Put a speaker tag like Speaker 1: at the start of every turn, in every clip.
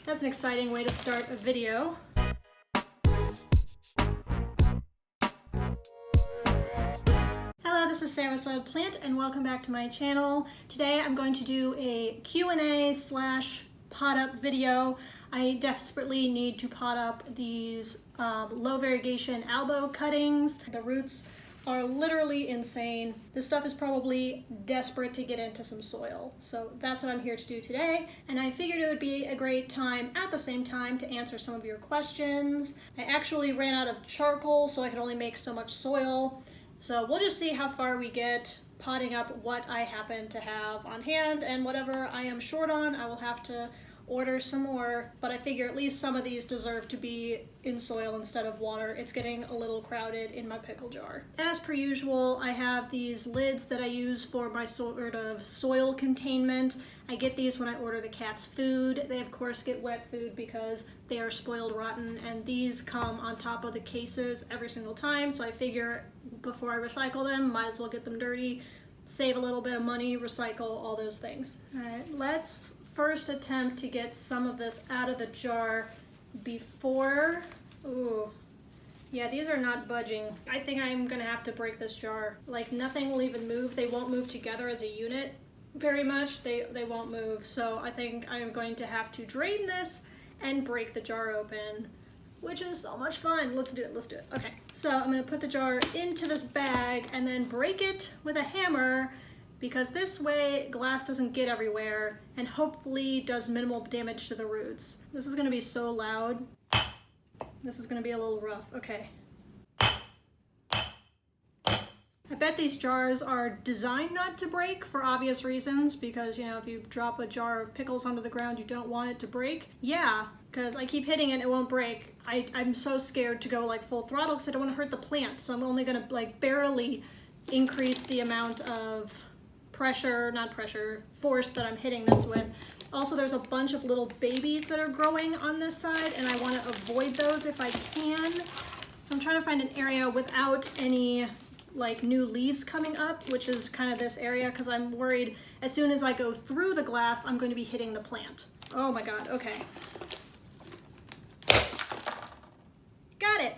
Speaker 1: That's an exciting way to start a video. Hello, this is Sarah soiledplant and welcome back to my channel. Today I'm going to do a Q&A / pot up video. I desperately need to pot up these low-varigation Albo cuttings. The roots are literally insane. This stuff is probably desperate to get into some soil. So that's what I'm here to do today. And I figured it would be a great time at the same time to answer some of your questions. I actually ran out of charcoal, so I could only make so much soil. So we'll just see how far we get potting up what I happen to have on hand, and whatever I am short on, I will have to order some more, but I figure at least some of these deserve to be in soil instead of water. It's getting a little crowded in my pickle jar. As per usual, I have these lids that I use for my sort of soil containment. I get these when I order the cat's food. They of course get wet food because they are spoiled rotten, and these come on top of the cases every single time, so I figure before I recycle them, might as well get them dirty, save a little bit of money, recycle, all those things. All right, let's first attempt to get some of this out of the jar before, ooh, yeah, these are not budging. I think I'm gonna have to break this jar. Like, nothing will even move. They won't move together as a unit very much. They won't move. So I think I'm going to have to drain this and break the jar open, which is so much fun. Let's do it, let's do it. Okay, so I'm gonna put the jar into this bag and then break it with a hammer, because this way glass doesn't get everywhere and hopefully does minimal damage to the roots. This is gonna be so loud. This is gonna be a little rough. Okay. I bet these jars are designed not to break for obvious reasons, because, you know, if you drop a jar of pickles onto the ground, you don't want it to break. Yeah, because I keep hitting it and it won't break. I'm so scared to go like full throttle because I don't want to hurt the plant, so I'm only gonna like barely increase the amount of force that I'm hitting this with. Also, there's a bunch of little babies that are growing on this side, and I want to avoid those if I can. So I'm trying to find an area without any like new leaves coming up, which is kind of this area, because I'm worried as soon as I go through the glass, I'm going to be hitting the plant. Oh my God, okay. Got it.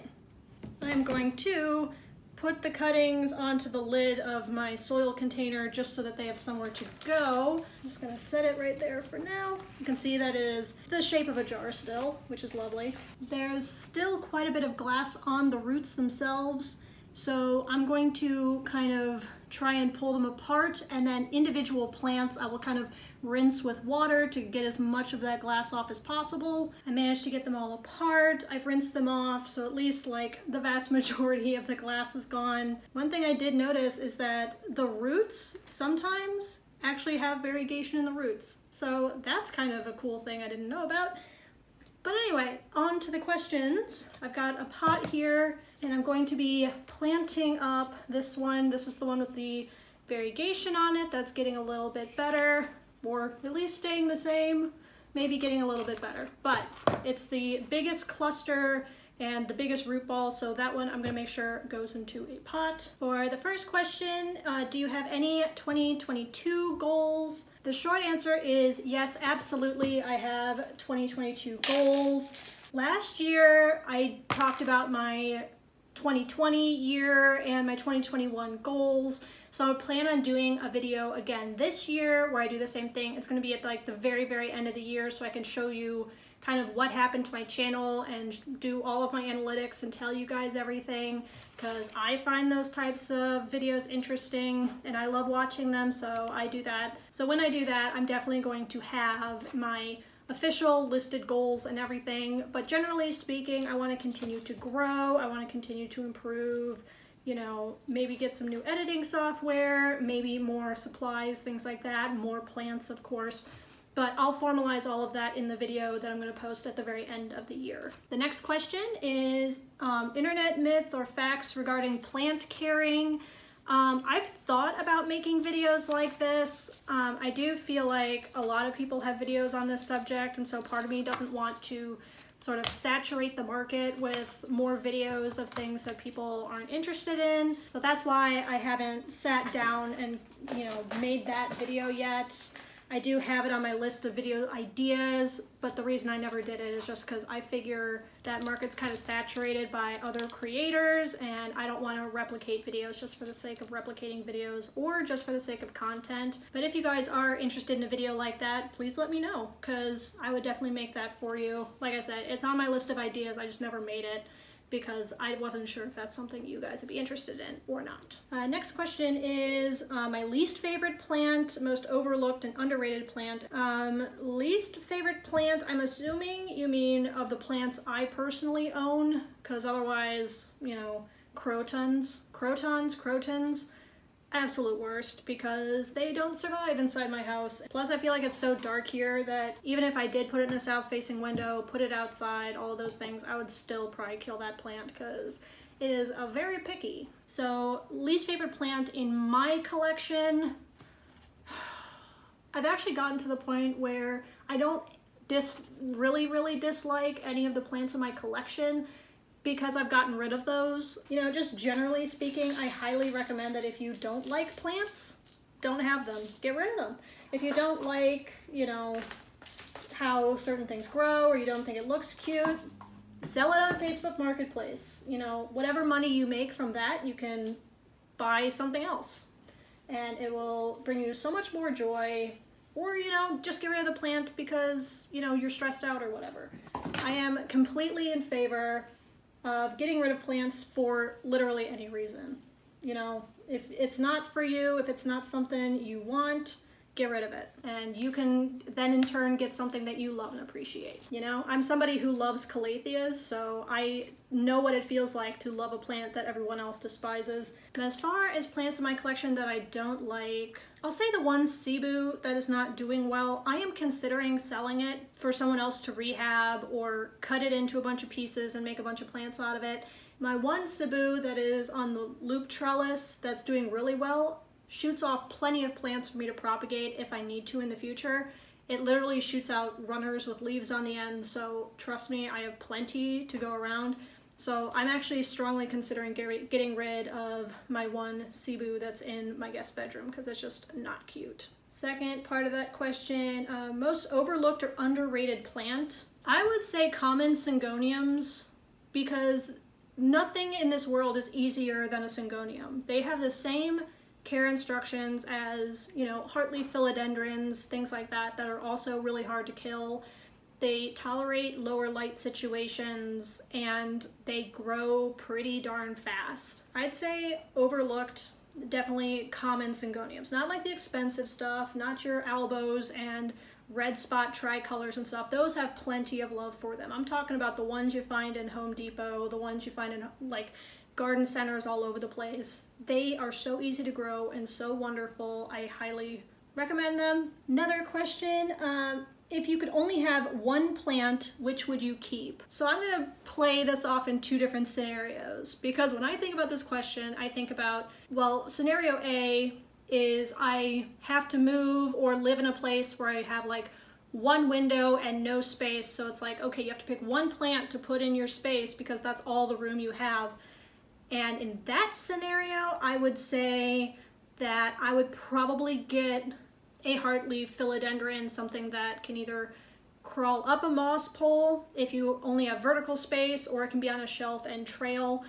Speaker 1: I'm going to put the cuttings onto the lid of my soil container just so that they have somewhere to go. I'm just gonna set it right there for now. You can see that it is the shape of a jar still, which is lovely. There's still quite a bit of glass on the roots themselves, so I'm going to kind of try and pull them apart, and then individual plants I will kind of rinse with water to get as much of that glass off as possible. I managed to get them all apart. I've rinsed them off, so at least like the vast majority of the glass is gone. One thing I did notice is that the roots sometimes actually have variegation in the roots. So that's kind of a cool thing I didn't know about. But anyway, on to the questions. I've got a pot here, and I'm going to be planting up this one. This is the one with the variegation on it. That's getting a little bit better, or at least staying the same, maybe getting a little bit better. But it's the biggest cluster and the biggest root ball, so that one I'm gonna make sure goes into a pot. For the first question, do you have any 2022 goals? The short answer is yes, absolutely. I have 2022 goals. Last year, I talked about my 2020 year and my 2021 goals. So I plan on doing a video again this year where I do the same thing. It's going to be at like the very, very end of the year, so I can show you kind of what happened to my channel and do all of my analytics and tell you guys everything, because I find those types of videos interesting and I love watching them, so I do that. So when I do that, I'm definitely going to have my official listed goals and everything, but generally speaking, I want to continue to grow. I want to continue to improve, you know, maybe get some new editing software, maybe more supplies, things like that, more plants, of course. But I'll formalize all of that in the video that I'm going to post at the very end of the year. The next question is internet myth or facts regarding plant caring. I've thought about making videos like this. I do feel like a lot of people have videos on this subject, and so part of me doesn't want to sort of saturate the market with more videos of things that people aren't interested in. So that's why I haven't sat down and, you know, made that video yet. I do have it on my list of video ideas, but the reason I never did it is just because I figure that market's kind of saturated by other creators, and I don't want to replicate videos just for the sake of replicating videos or just for the sake of content. But if you guys are interested in a video like that, please let me know, because I would definitely make that for you. Like I said, it's on my list of ideas, I just never made it, because I wasn't sure if that's something you guys would be interested in or not. Next question is my least favorite plant, most overlooked and underrated plant. Least favorite plant, I'm assuming you mean of the plants I personally own, because otherwise, you know, crotons, absolute worst, because they don't survive inside my house. Plus I feel like it's so dark here that even if I did put it in a south facing window, put it outside, all of those things, I would still probably kill that plant because it is a very picky. So least favorite plant in my collection, I've actually gotten to the point where I don't really dislike any of the plants in my collection, because I've gotten rid of those. You know, just generally speaking, I highly recommend that if you don't like plants, don't have them. Get rid of them. If you don't like, you know, how certain things grow, or you don't think it looks cute, sell it on Facebook Marketplace. You know, whatever money you make from that, you can buy something else. And it will bring you so much more joy. Or, you know, just get rid of the plant because, you know, you're stressed out or whatever. I am completely in favor of getting rid of plants for literally any reason. You know, if it's not for you, if it's not something you want, get rid of it. And you can then in turn get something that you love and appreciate. You know, I'm somebody who loves calatheas, so I know what it feels like to love a plant that everyone else despises. And as far as plants in my collection that I don't like, I'll say the one cebu that is not doing well, I am considering selling it for someone else to rehab or cut it into a bunch of pieces and make a bunch of plants out of it. My one cebu that is on the loop trellis that's doing really well shoots off plenty of plants for me to propagate if I need to in the future. It literally shoots out runners with leaves on the end, so trust me, I have plenty to go around. So I'm actually strongly considering getting rid of my one cebu that's in my guest bedroom because it's just not cute. Second part of that question, most overlooked or underrated plant? I would say common syngoniums, because nothing in this world is easier than a syngonium. They have the same care instructions as, you know, heartleaf philodendrons, things like that, that are also really hard to kill. They tolerate lower light situations and they grow pretty darn fast. I'd say overlooked, definitely common syngoniums. Not like the expensive stuff, not your Albos and red spot tricolors and stuff. Those have plenty of love for them. I'm talking about the ones you find in Home Depot, the ones you find in like garden centers all over the place. They are so easy to grow and so wonderful. I highly recommend them. Another question, if you could only have one plant, which would you keep? So I'm gonna play this off in two different scenarios, because when I think about this question, I think about, well, scenario A is I have to move or live in a place where I have like one window and no space. So it's like, okay, you have to pick one plant to put in your space because that's all the room you have. And in that scenario, I would say that I would probably get a heartleaf philodendron, something that can either crawl up a moss pole if you only have vertical space, or it can be on a shelf and trail.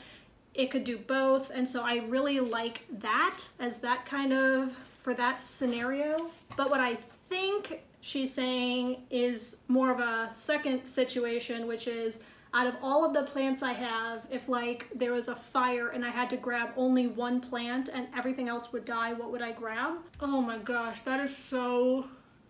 Speaker 1: It could do both, and so I really like that as that kind of, for that scenario. But what I think she's saying is more of a second situation, which is, out of all of the plants I have, if like there was a fire and I had to grab only one plant and everything else would die, what would I grab? Oh my gosh, that is so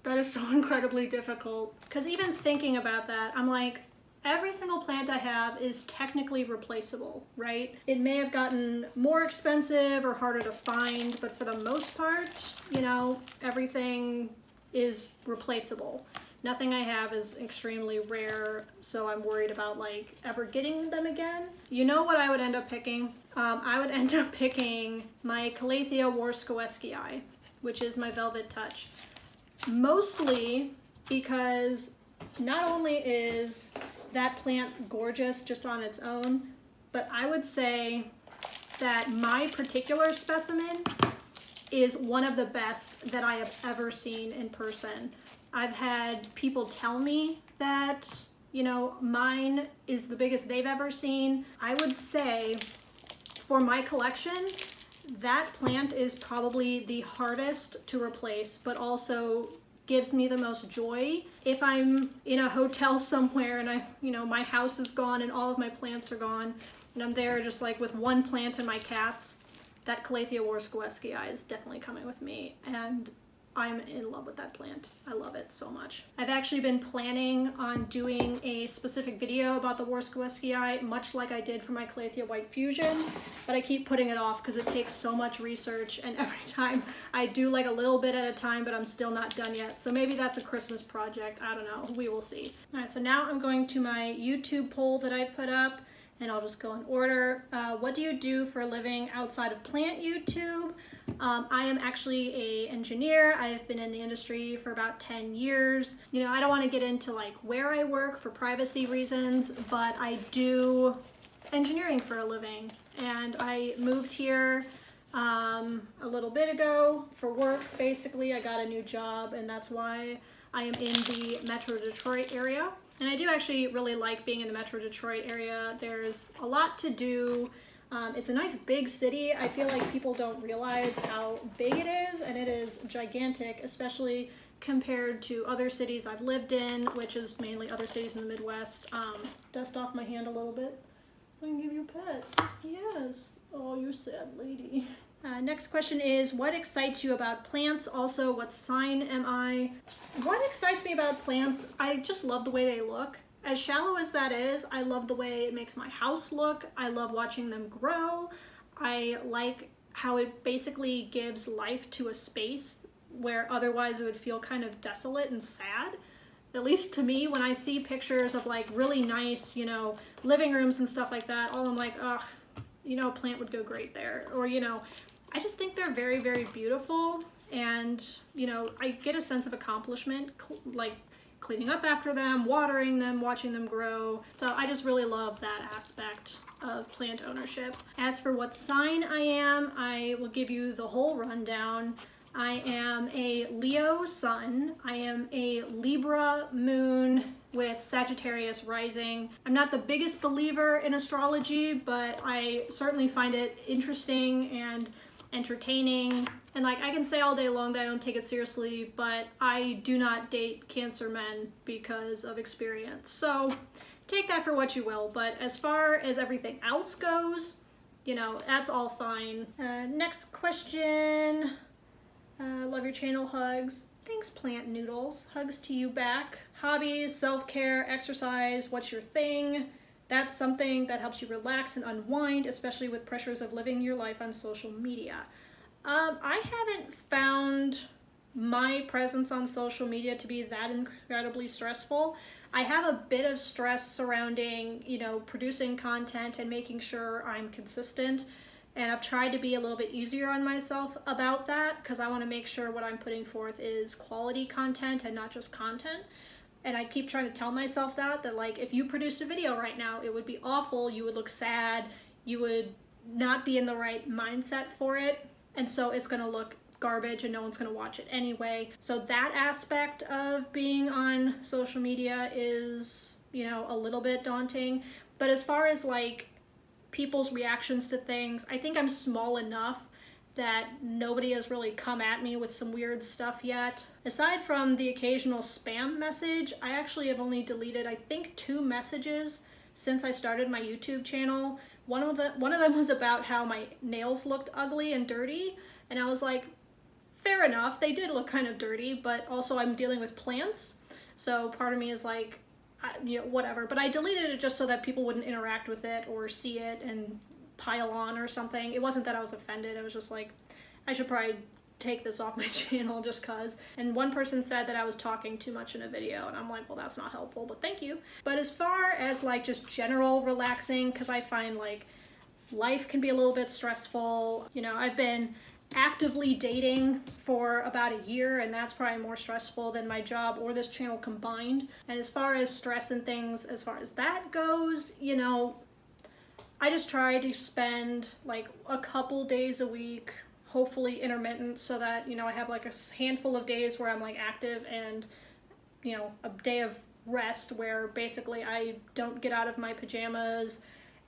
Speaker 1: incredibly difficult. Because even thinking about that, I'm like, every single plant I have is technically replaceable, right? It may have gotten more expensive or harder to find, but for the most part, you know, everything is replaceable. Nothing I have is extremely rare, so I'm worried about like ever getting them again. You know what I would end up picking? I would end up picking my Calathea warskoweskii, which is my Velvet Touch. Mostly because not only is that plant gorgeous just on its own, but I would say that my particular specimen is one of the best that I have ever seen in person. I've had people tell me that, you know, mine is the biggest they've ever seen. I would say for my collection, that plant is probably the hardest to replace, but also gives me the most joy. If I'm in a hotel somewhere and my house is gone and all of my plants are gone, and I'm there just like with one plant and my cats, that Calathea warskowskii is definitely coming with me, and I'm in love with that plant. I love it so much. I've actually been planning on doing a specific video about the warskowskii, much like I did for my Calathea white fusion, but I keep putting it off because it takes so much research, and every time I do like a little bit at a time, but I'm still not done yet. So maybe that's a Christmas project. I don't know. We will see. All right, so now I'm going to my YouTube poll that I put up, and I'll just go in order. What do you do for a living outside of plant YouTube? I am actually an engineer. I have been in the industry for about 10 years. You know, I don't want to get into like where I work for privacy reasons, but I do engineering for a living. And I moved here a little bit ago for work. Basically, I got a new job, and that's why I am in the Metro Detroit area. And I do actually really like being in the Metro Detroit area. There's a lot to do. It's a nice big city. I feel like people don't realize how big it is, and it is gigantic, especially compared to other cities I've lived in, which is mainly other cities in the Midwest. Dust off my hand a little bit. I can give you pets. Yes. Oh, you're sad lady. Next question is, what excites you about plants? Also, what sign am I? What excites me about plants? I just love the way they look. As shallow as that is, I love the way it makes my house look. I love watching them grow. I like how it basically gives life to a space where otherwise it would feel kind of desolate and sad. At least to me, when I see pictures of like really nice, you know, living rooms and stuff like that, all I'm like, ugh, you know, a plant would go great there. Or, you know, I just think they're very, very beautiful. And, you know, I get a sense of accomplishment, like cleaning up after them, watering them, watching them grow. So I just really love that aspect of plant ownership. As for what sign I will give you the whole rundown. I am a Leo sun. I am a Libra moon with Sagittarius rising. I'm not the biggest believer in astrology, but I certainly find it interesting and entertaining. And like, I can say all day long that I don't take it seriously, but I do not date Cancer men because of experience. So take that for what you will. But as far as everything else goes, you know, that's all fine. Next question. Love your channel, hugs. Thanks, Plant Noodles. Hugs to you back. Hobbies, self-care, exercise, what's your thing? That's something that helps you relax and unwind, especially with pressures of living your life on social media. I haven't found my presence on social media to be that incredibly stressful. I have a bit of stress surrounding, you know, producing content and making sure I'm consistent. And I've tried to be a little bit easier on myself about that because I want to make sure what I'm putting forth is quality content and not just content. And I keep trying to tell myself that like, if you produced a video right now, it would be awful, you would look sad, you would not be in the right mindset for it. And so it's going to look garbage and no one's going to watch it anyway. So that aspect of being on social media is, you know, a little bit daunting. But as far as like people's reactions to things, I think I'm small enough that nobody has really come at me with some weird stuff yet. Aside from the occasional spam message, I actually have only deleted, I think, 2 messages since I started my YouTube channel. One of them was about how my nails looked ugly and dirty, and I was like, fair enough, they did look kind of dirty, but also I'm dealing with plants, so part of me is like, you know, whatever. But I deleted it just so that people wouldn't interact with it or see it and pile on or something. It wasn't that I was offended, it was just like, I should probably take this off my channel just cause. And one person said that I was talking too much in a video, and I'm like, well, that's not helpful, but thank you. But as far as like just general relaxing, because I find like life can be a little bit stressful. You know, I've been actively dating for about a year, and that's probably more stressful than my job or this channel combined. And as far as stress and things, as far as that goes, you know, I just try to spend like a couple days a week, hopefully intermittent, so that, you know, I have like a handful of days where I'm like active and, you know, a day of rest where basically I don't get out of my pajamas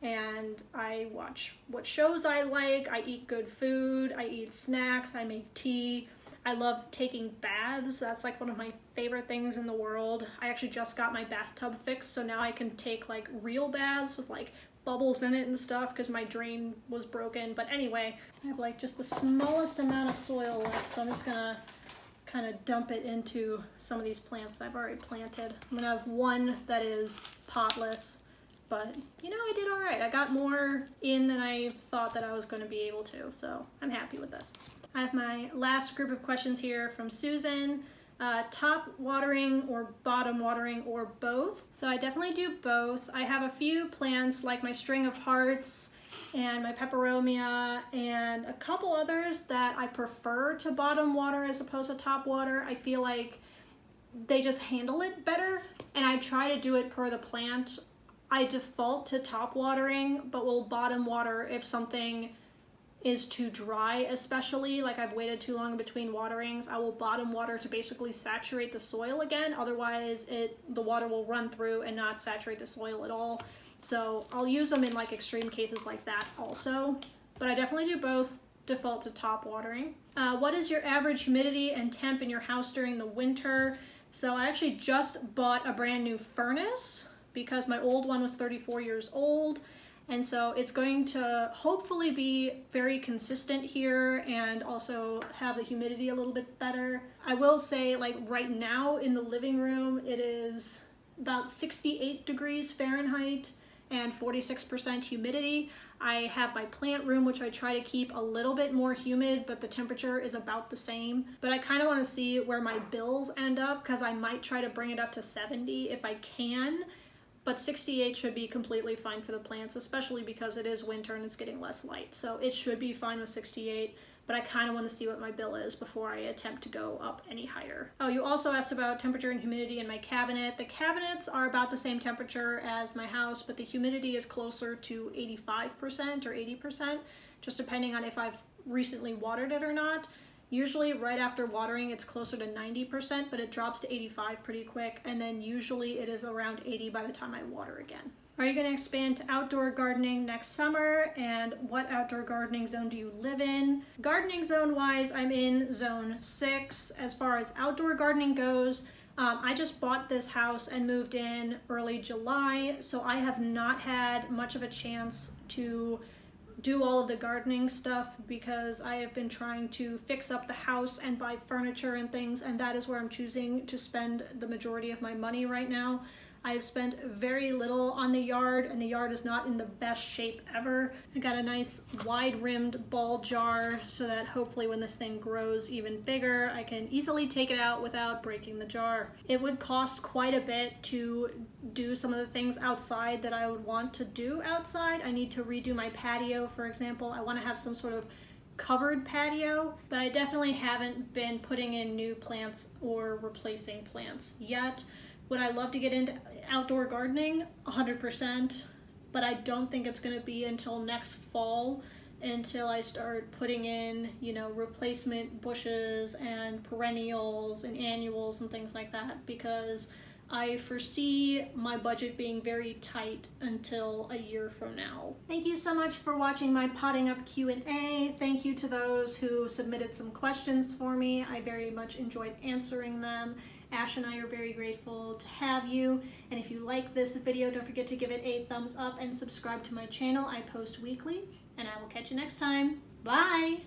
Speaker 1: and I watch what shows I like, I eat good food, I eat snacks, I make tea. I love taking baths. That's like one of my favorite things in the world. I actually just got my bathtub fixed, so now I can take like real baths with like bubbles in it and stuff because my drain was broken. But anyway, I have like just the smallest amount of soil left, so I'm just gonna kind of dump it into some of these plants that I've already planted. I'm gonna have one that is potless, but you know, I did all right. I got more in than I thought that I was going to be able to, so I'm happy with this. I have my last group of questions here from Susan. Top watering or bottom watering or both? So I definitely do both. I have a few plants like my string of hearts and my peperomia and a couple others that I prefer to bottom water as opposed to top water. I feel like they just handle it better, and I try to do it per the plant. I default to top watering, but will bottom water if something is too dry, especially like I've waited too long between waterings. I will bottom water to basically saturate the soil again, otherwise the water will run through and not saturate the soil at all. So I'll use them in like extreme cases like that also, but I definitely do both. Default to top watering. What is your average humidity and temp in your house during the winter? So I actually just bought a brand new furnace because my old one was 34 years old. And so it's going to hopefully be very consistent here and also have the humidity a little bit better. I will say, like right now in the living room, it is about 68 degrees Fahrenheit and 46% humidity. I have my plant room, which I try to keep a little bit more humid, but the temperature is about the same. But I kind of want to see where my bills end up because I might try to bring it up to 70 if I can. But 68 should be completely fine for the plants, especially because it is winter and it's getting less light. So it should be fine with 68, but I kind of want to see what my bill is before I attempt to go up any higher. Oh, you also asked about temperature and humidity in my cabinet. The cabinets are about the same temperature as my house, but the humidity is closer to 85% or 80%, just depending on if I've recently watered it or not. Usually right after watering, it's closer to 90%, but it drops to 85 pretty quick. And then usually it is around 80 by the time I water again. Are you gonna expand to outdoor gardening next summer? And what outdoor gardening zone do you live in? Gardening zone wise, I'm in zone 6. As far as outdoor gardening goes, I just bought this house and moved in early July, so I have not had much of a chance to do all of the gardening stuff because I have been trying to fix up the house and buy furniture and things, and that is where I'm choosing to spend the majority of my money right now. I have spent very little on the yard, and the yard is not in the best shape ever. I got a nice wide-rimmed ball jar so that hopefully when this thing grows even bigger, I can easily take it out without breaking the jar. It would cost quite a bit to do some of the things outside that I would want to do outside. I need to redo my patio, for example. I want to have some sort of covered patio, but I definitely haven't been putting in new plants or replacing plants yet. Would I love to get into outdoor gardening? 100%, but I don't think it's going to be until next fall until I start putting in, you know, replacement bushes and perennials and annuals and things like that, because I foresee my budget being very tight until a year from now. Thank you so much for watching my Potting Up Q&A. Thank you to those who submitted some questions for me. I very much enjoyed answering them. Ash and I are very grateful to have you. And if you like this video, don't forget to give it a thumbs up and subscribe to my channel. I post weekly, and I will catch you next time. Bye!